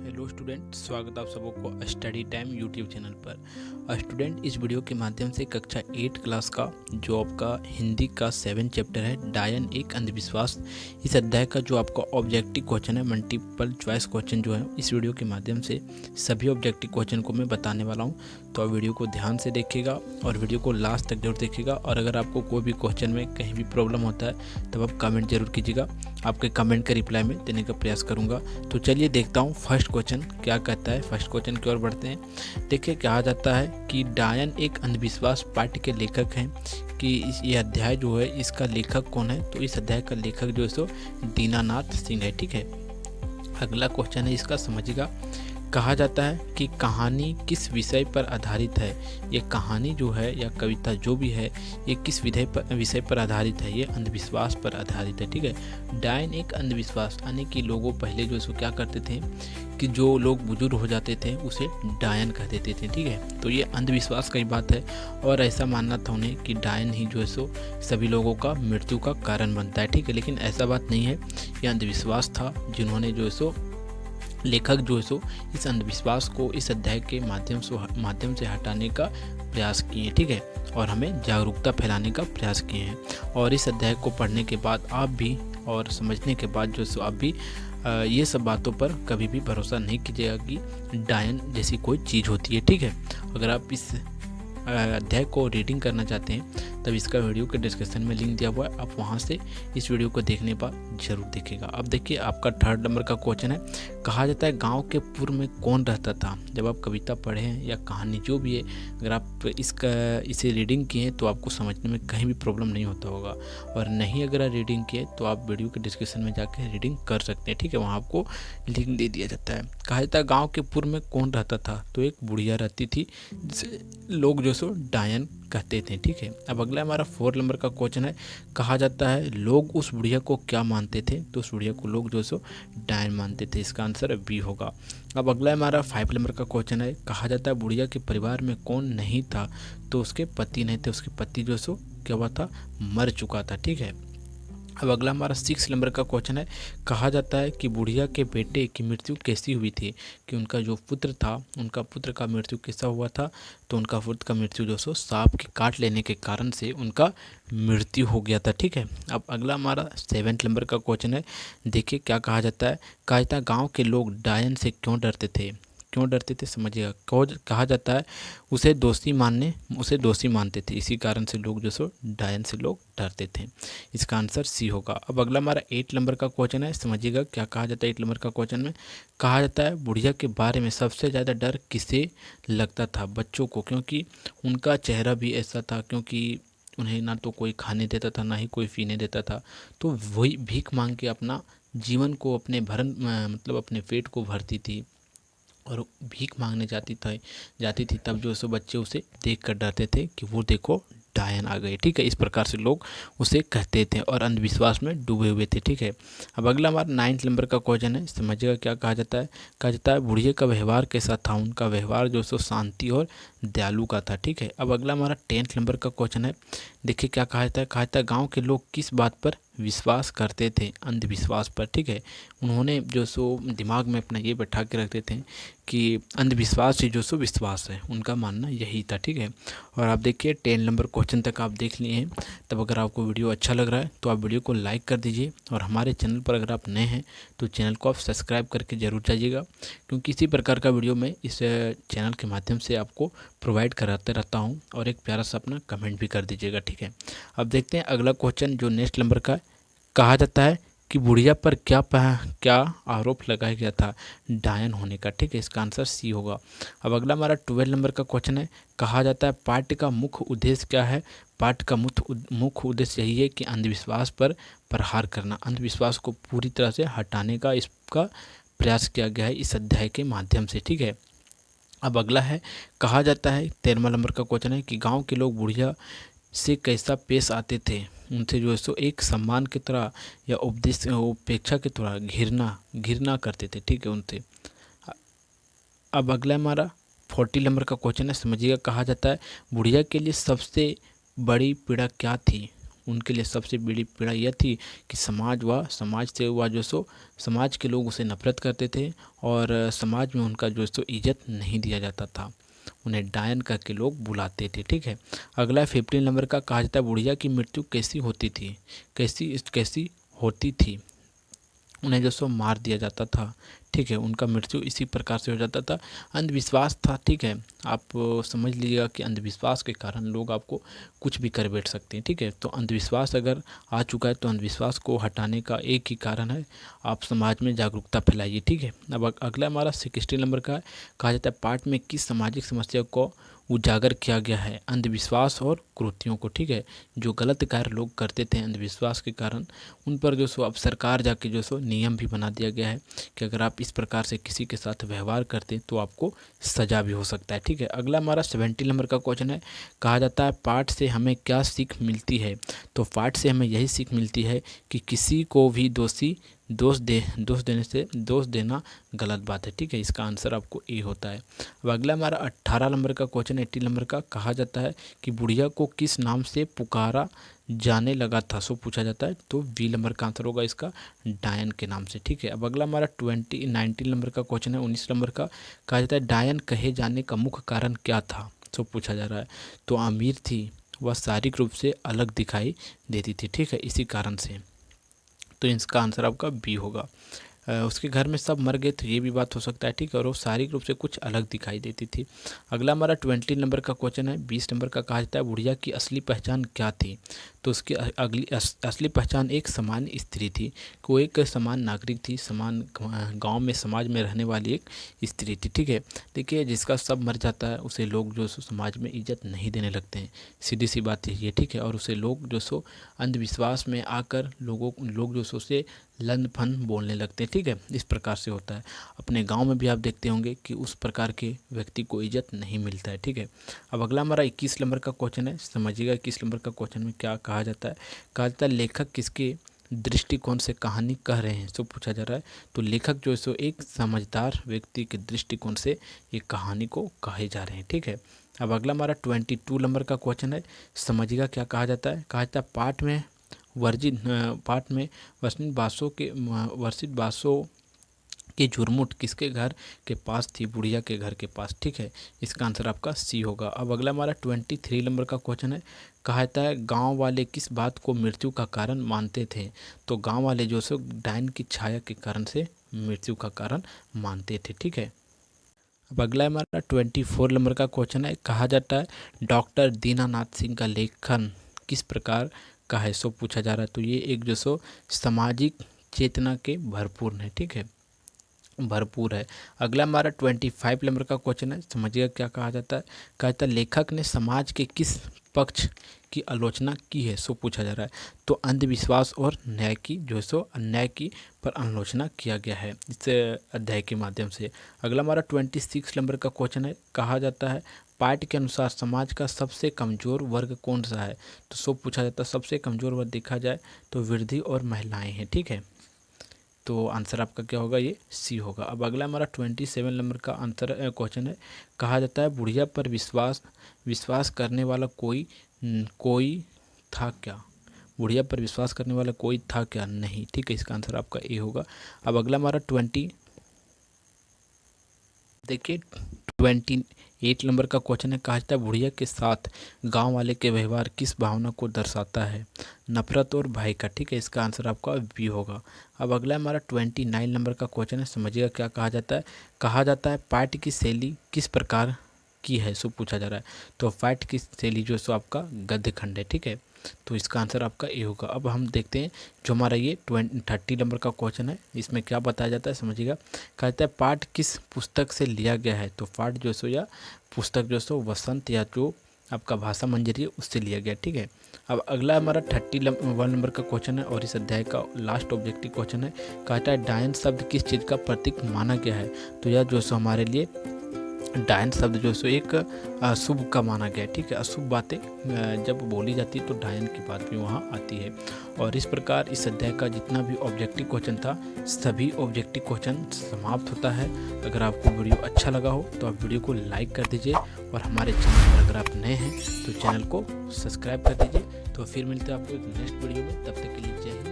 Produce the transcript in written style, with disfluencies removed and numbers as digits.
Hello student, स्वागत आप सबों को स्टडी टाइम यूट्यूब चैनल पर। स्टूडेंट, इस वीडियो के माध्यम से कक्षा 8 क्लास का जो आपका हिंदी का 7 चैप्टर है डायन एक अंधविश्वास, इस अध्याय का जो आपका ऑब्जेक्टिव क्वेश्चन है, मल्टीपल चॉइस क्वेश्चन जो है, इस वीडियो के माध्यम से सभी ऑब्जेक्टिव क्वेश्चन को मैं बताने वाला हूँ। तो आप वीडियो को ध्यान से देखिएगा और वीडियो को लास्ट तक जरूर देखिएगा। और अगर आपको कोई भी क्वेश्चन में कहीं भी प्रॉब्लम होता है तब आप कमेंट जरूर कीजिएगा, आपके कमेंट का रिप्लाई में देने का प्रयास करूँगा। तो चलिए देखता हूँ फर्स्ट क्वेश्चन क्या कहता है। फर्स्ट क्वेश्चन की ओर बढ़ते हैं। देखिए, कहा जाता है कि डायन एक अंधविश्वास पाठ्य के लेखक हैं कि ये अध्याय जो है इसका लेखक कौन है। तो इस अध्याय का लेखक जो है सो दीनानाथ सिंह है। ठीक है, अगला क्वेश्चन है, इसका समझिएगा। कहा जाता है कि कहानी किस विषय पर आधारित है। ये कहानी जो है या कविता जो भी है ये किस विषय पर आधारित है। ये अंधविश्वास पर आधारित है। ठीक है, डायन एक अंधविश्वास, यानी कि लोगों पहले जो इसको क्या करते थे कि जो लोग बुजुर्ग हो जाते थे उसे डायन कह देते थे। ठीक है, तो ये अंधविश्वास की बात है और ऐसा मानना था उन्हें कि डायन ही जो है सो सभी लोगों का मृत्यु का कारण बनता है। ठीक है, लेकिन ऐसा बात नहीं है, ये अंधविश्वास था जिन्होंने जो है सो लेखक जो है सो इस अंधविश्वास को इस अध्याय के माध्यम से हटाने का प्रयास किए। ठीक है, और हमें जागरूकता फैलाने का प्रयास किए हैं। और इस अध्याय को पढ़ने के बाद आप भी और समझने के बाद जो सो आप भी ये सब बातों पर कभी भी भरोसा नहीं कीजिएगा कि डायन जैसी कोई चीज़ होती है। ठीक है, अगर आप इस अध्याय को रीडिंग करना चाहते हैं तब इसका वीडियो के डिस्क्रिप्शन में लिंक दिया हुआ है, आप वहां से इस वीडियो को देखने पर जरूर देखिएगा। अब देखिए, आपका थर्ड नंबर का क्वेश्चन है। कहा जाता है गांव के पूर्व में कौन रहता था। जब आप कविता पढ़े हैं या कहानी जो भी है, अगर आप इसे रीडिंग किए हैं तो आपको समझने में कहीं भी प्रॉब्लम नहीं होता होगा, और नहीं अगर आप रीडिंग किए तो आप वीडियो के डिस्क्रिप्शन में जाकर रीडिंग कर सकते हैं। ठीक है, वहाँ आपको लिंक दे दिया जाता है। कहा जाता है गाँव के पूर्व में कौन रहता था। तो एक बुढ़िया रहती थी जिसे लोग जो सो डायन कहते थे। ठीक है, अब अगला हमारा 4 नंबर का क्वेश्चन है। कहा जाता है लोग उस बुढ़िया को क्या मानते थे। तो उस बुढ़िया को लोग जो सो डायन मानते थे। इसका आंसर बी होगा। अब अगला हमारा 5 नंबर का क्वेश्चन है। कहा जाता है बुढ़िया के परिवार में कौन नहीं था। तो उसके पति नहीं थे, उसके पति जो सो क्या हुआ था, मर चुका था। ठीक है, अब अगला हमारा 6 नंबर का क्वेश्चन है। कहा जाता है कि बुढ़िया के बेटे की मृत्यु कैसी हुई थी, कि उनका जो पुत्र था उनका पुत्र का मृत्यु कैसा हुआ था। तो उनका पुत्र का मृत्यु जो सो सांप के काट लेने के कारण से उनका मृत्यु हो गया था। ठीक है, अब अगला हमारा 7 नंबर का क्वेश्चन है। देखिए क्या कहा जाता है। कहा जाता है गाँव के लोग डायन से क्यों डरते थे। क्यों डरते थे समझिएगा। कहा जाता है उसे दोषी मानते थे, इसी कारण से लोग जो सो डायन से लोग डरते थे। इसका आंसर सी होगा। अब अगला हमारा 8 नंबर का क्वेश्चन है, समझिएगा क्या कहा जाता है 8 नंबर का क्वेश्चन में। कहा जाता है बुढ़िया के बारे में सबसे ज़्यादा डर किसे लगता था। बच्चों को, क्योंकि उनका चेहरा भी ऐसा था, क्योंकि उन्हें ना तो कोई खाने देता था ना ही कोई पीने देता था, तो वही भीख मांग के अपना जीवन को अपने मतलब अपने पेट को भरती थी और भीख मांगने जाती थी। तब जो सो बच्चे उसे देख कर डरते थे कि वो देखो डायन आ गए। ठीक है, इस प्रकार से लोग उसे कहते थे और अंधविश्वास में डूबे हुए थे। ठीक है, अब अगला हमारा 9 नंबर का क्वेश्चन है, समझिएगा क्या कहा जाता है। कहा जाता है बुढ़िया का व्यवहार कैसा था। उनका व्यवहार जो सो शांति और दयालु का था। ठीक है, अब अगला हमारा 10 नंबर का क्वेश्चन है। देखिए क्या कहा जाता है। कहा जाता है गाँव के लोग किस बात पर विश्वास करते थे, अंधविश्वास पर। ठीक है, उन्होंने जो सो दिमाग में अपना ये बैठा के रखते थे कि अंधविश्वास ही जो सो विश्वास है, उनका मानना यही था। ठीक है, और आप देखिए 10 नंबर क्वेश्चन तक आप देख लिए हैं। तब अगर आपको वीडियो अच्छा लग रहा है तो आप वीडियो को लाइक कर दीजिए, और हमारे चैनल पर अगर आप नए हैं तो चैनल को आप सब्सक्राइब करके ज़रूर जाइएगा, क्योंकि इसी प्रकार का वीडियो मैं इस चैनल के माध्यम से आपको प्रोवाइड कराते रहता हूँ। और एक प्यारा सा अपना कमेंट भी कर दीजिएगा। ठीक है, अब देखते हैं अगला क्वेश्चन जो नेक्स्ट नंबर का है। कहा जाता है कि बुढ़िया पर क्या आरोप लगाया गया था डायन होने का। ठीक है, इसका आंसर सी होगा। अब अगला हमारा 12 नंबर का क्वेश्चन है। कहा जाता है पाठ्य का मुख्य उद्देश्य क्या है। पाठ्य का मुख्य उद्देश्य यही है कि अंधविश्वास पर प्रहार करना, अंधविश्वास को पूरी तरह से हटाने का इसका प्रयास किया गया है इस अध्याय के माध्यम से। ठीक है, अब अगला है। कहा जाता है 13वां नंबर का क्वेश्चन है कि गाँव के लोग बुढ़िया से कैसा पेश आते थे। उनसे जो है सो एक सम्मान की तरह या उपेक्षा की तरह घृणा करते थे। ठीक है, उनसे। अब अगला हमारा 40 नंबर का क्वेश्चन है, समझिएगा। कहा जाता है बुढ़िया के लिए सबसे बड़ी पीड़ा क्या थी। उनके लिए सबसे बड़ी पीड़ा यह थी कि समाज के लोग उसे नफरत करते थे और समाज में उनका जो सो इज्जत नहीं दिया जाता था। उन्हें डायन करके लोग बुलाते थे। ठीक है, अगला 15 नंबर का कहा जाता है बुढ़िया की मृत्यु कैसी होती थी। कैसी होती थी, उन्हें जो सो मार दिया जाता था। ठीक है, उनका मृत्यु इसी प्रकार से हो जाता था। अंधविश्वास था। ठीक है, आप समझ लीजिएगा कि अंधविश्वास के कारण लोग आपको कुछ भी कर बैठ सकते हैं। ठीक है, तो अंधविश्वास अगर आ चुका है तो अंधविश्वास को हटाने का एक ही कारण है, आप समाज में जागरूकता फैलाइए। ठीक है, अब अगला हमारा 16 नंबर का है, कहा जाता है पाठ में किस सामाजिक समस्या को उजागर किया गया है। अंधविश्वास और कुरीतियों को। ठीक है, जो गलत कार्य लोग करते थे अंधविश्वास के कारण, उन पर जो सो अब सरकार जाके जो सो नियम भी बना दिया गया है कि अगर आप इस प्रकार से किसी के साथ व्यवहार करते हैं तो आपको सजा भी हो सकता है। ठीक है, अगला हमारा 70 नंबर का क्वेश्चन है, कहा जाता है पाठ से हमें क्या सीख मिलती है। तो पाठ से हमें यही सीख मिलती है कि किसी को भी दोष देना गलत बात है। ठीक है, इसका आंसर आपको ए होता है। अब अगला हमारा 18 नंबर का क्वेश्चन, 80 नंबर का, कहा जाता है कि बुढ़िया को किस नाम से पुकारा जाने लगा था। सो पूछा जाता है, तो बी नंबर का आंसर होगा इसका डायन के नाम से। ठीक है, अब अगला हमारा 19 नंबर का क्वेश्चन है, 19 नंबर का, कहा जाता है डायन कहे जाने का मुख्य कारण क्या था। सो पूछा जा रहा है, तो अमीर थी, वह शारीरिक रूप से अलग दिखाई देती थी। ठीक है, इसी कारण से, तो इसका आंसर आपका बी होगा। उसके घर में सब मर गए तो ये भी बात हो सकता है। ठीक है, और वो शारीरिक रूप से कुछ अलग दिखाई देती थी। अगला हमारा 20 नंबर का क्वेश्चन है, 20 नंबर का, कहा जाता है बुढ़िया की असली पहचान क्या थी। तो उसकी अगली असली पहचान एक सामान्य स्त्री थी, वो एक समान नागरिक थी, समान गांव में समाज में रहने वाली एक स्त्री थी। ठीक है, देखिए जिसका सब मर जाता है उसे लोग जो सो समाज में इज्जत नहीं देने लगते हैं, सीधी सी बात है ये। ठीक है, और उसे लोग जो सो अंधविश्वास में आकर लोग जो सो उसे लन फन बोलने लगते हैं। ठीक है, इस प्रकार से होता है। अपने गांव में भी आप देखते होंगे कि उस प्रकार के व्यक्ति को इज्जत नहीं मिलता है। ठीक है, अब अगला हमारा 21 नंबर का क्वेश्चन है, समझिएगा 21 नंबर का क्वेश्चन में क्या कहा जाता है। कहा जाता है लेखक किसके दृष्टिकोण से कहानी कह रहे हैं। सो पूछा जा रहा है, तो लेखक जो है सो एक समझदार व्यक्ति के दृष्टिकोण से ये कहानी को कहे जा रहे हैं। ठीक है, अब अगला हमारा 22 नंबर का क्वेश्चन है, समझिएगा क्या कहा जाता है। कहा जाता है पाठ में वर्षित बासों की झुरमुट किसके घर के पास थी। बुढ़िया के घर के पास। ठीक है, इसका आंसर आपका सी होगा। अब अगला हमारा 23 नंबर का क्वेश्चन है, कहा जाता है गांव वाले किस बात को मृत्यु का कारण मानते थे। तो गांव वाले जो सो डायन की छाया के कारण से मृत्यु का कारण मानते थे। ठीक है, अब अगला हमारा 24 नंबर का क्वेश्चन है, कहा जाता है डॉक्टर दीनानाथ सिंह का लेखन किस प्रकार का है। सो पूछा जा रहा है, तो ये एक जो सो सामाजिक चेतना के भरपूर है। ठीक है, भरपूर है। अगला हमारा 25 नंबर का क्वेश्चन है, समझिएगा क्या कहा जाता है। कहा जाता है लेखक ने समाज के किस पक्ष की आलोचना की है। सो पूछा जा रहा है, तो अंधविश्वास और न्याय की जो सो अन्याय की पर आलोचना किया गया है इस अध्याय के माध्यम से। अगला हमारा 26 नंबर का क्वेश्चन है, कहा जाता है पाठ के अनुसार समाज का सबसे कमज़ोर वर्ग कौन सा है। तो सो पूछा जाता है सबसे कमज़ोर वर्ग देखा जाए तो वृद्धि और महिलाएं हैं। ठीक है, तो आंसर आपका क्या होगा, ये सी होगा। अब अगला हमारा 27 नंबर का आंसर क्वेश्चन है, कहा जाता है बुढ़िया पर विश्वास करने वाला कोई था क्या। बुढ़िया पर विश्वास करने वाला कोई था क्या, नहीं। ठीक है, इसका आंसर आपका ए होगा। अब अगला हमारा 28 नंबर का क्वेश्चन है, कहा जाता है बुढ़िया के साथ गांव वाले के व्यवहार किस भावना को दर्शाता है। नफरत और भय का। ठीक है, इसका आंसर आपका बी होगा। अब अगला हमारा 29 नंबर का क्वेश्चन है, समझिएगा क्या कहा जाता है। कहा जाता है पाठ की शैली किस प्रकार की है। सो पूछा जा रहा है, तो पाठ की शैली जो सो आपका गद्य खंड है। ठीक है, तो इसका आंसर आपका ए होगा। अब हम देखते हैं जो हमारा ये 30 नंबर का क्वेश्चन है, इसमें क्या बताया जाता है, समझिएगा। कहता है पाठ किस पुस्तक से लिया गया है। तो पाठ जो सो या पुस्तक जो सो वसंत या जो आपका भाषा मंजरी है उससे लिया गया। ठीक है, अब अगला हमारा 31 नंबर का क्वेश्चन है और इस अध्याय का लास्ट ऑब्जेक्टिव क्वेश्चन है। कहता है डायन शब्द किस चीज़ का प्रतीक माना गया है। तो यह जो सो हमारे लिए डायन शब्द जो है सो एक अशुभ का माना गया है। ठीक है, अशुभ बातें जब बोली जाती है तो डायन की बात भी वहाँ आती है। और इस प्रकार इस अध्याय का जितना भी ऑब्जेक्टिव क्वेश्चन था सभी ऑब्जेक्टिव क्वेश्चन समाप्त होता है। अगर आपको वीडियो अच्छा लगा हो तो आप वीडियो को लाइक कर दीजिए और हमारे चैनल पर अगर आप नए हैं तो चैनल को सब्सक्राइब कर दीजिए। तो फिर मिलते हैं आपको एक नेक्स्ट वीडियो में, तब तक के लिए जय हिंद।